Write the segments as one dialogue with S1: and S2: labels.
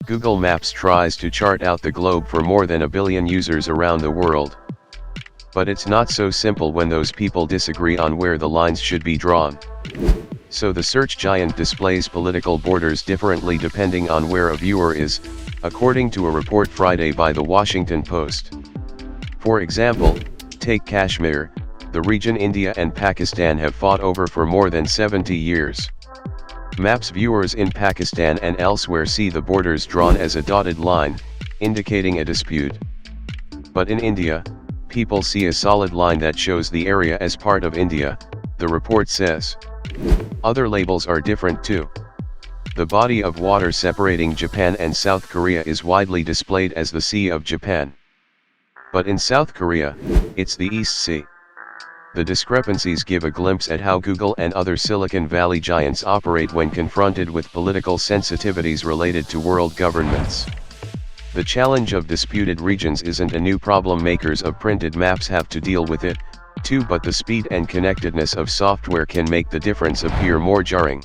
S1: Google Maps tries to chart out the globe for more than 1 billion users around the world. But it's not so simple when those people disagree on where the lines should be drawn. So the search giant displays political borders differently depending on where a viewer is, according to a report Friday by the Washington Post. For example, take Kashmir, the region India and Pakistan have fought over for more than 70 years. Maps viewers in Pakistan and elsewhere see the borders drawn as a dotted line, indicating a dispute. But in India, people see a solid line that shows the area as part of India, the report says. Other labels are different too. The body of water separating Japan and South Korea is widely displayed as the Sea of Japan. But in South Korea, it's the East Sea. The discrepancies give a glimpse at how Google and other Silicon Valley giants operate when confronted with political sensitivities related to world governments. The challenge of disputed regions isn't a new problem. Makers of printed maps have to deal with it, too, but the speed and connectedness of software can make the difference appear more jarring.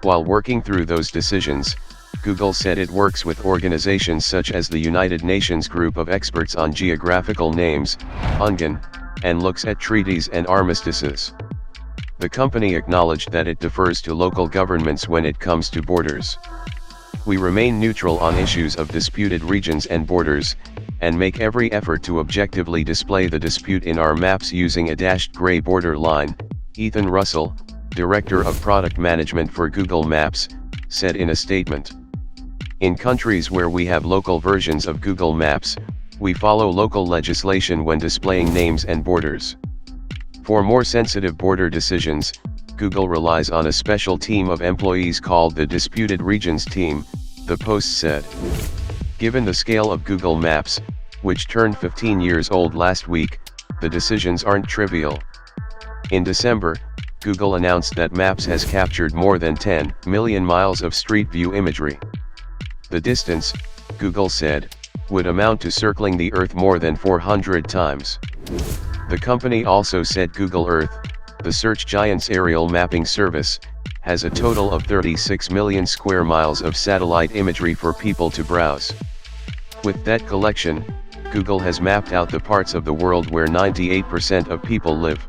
S1: While working through those decisions, Google said it works with organizations such as the United Nations Group of Experts on Geographical Names, UNGAN, and looks at treaties and armistices. The company acknowledged that it defers to local governments when it comes to borders. We remain neutral on issues of disputed regions and borders, and make every effort to objectively display the dispute in our maps using a dashed gray border line, Ethan Russell, Director of Product Management for Google Maps, said in a statement. In countries where we have local versions of Google Maps, we follow local legislation when displaying names and borders. For more sensitive border decisions, Google relies on a special team of employees called the Disputed Regions Team, the Post said. Given the scale of Google Maps, which turned 15 years old last week, the decisions aren't trivial. In December, Google announced that Maps has captured more than 10 million miles of Street View imagery. The distance, Google said, would amount to circling the Earth more than 400 times. The company also said Google Earth, the search giant's aerial mapping service, has a total of 36 million square miles of satellite imagery for people to browse. With that collection, Google has mapped out the parts of the world where 98% of people live.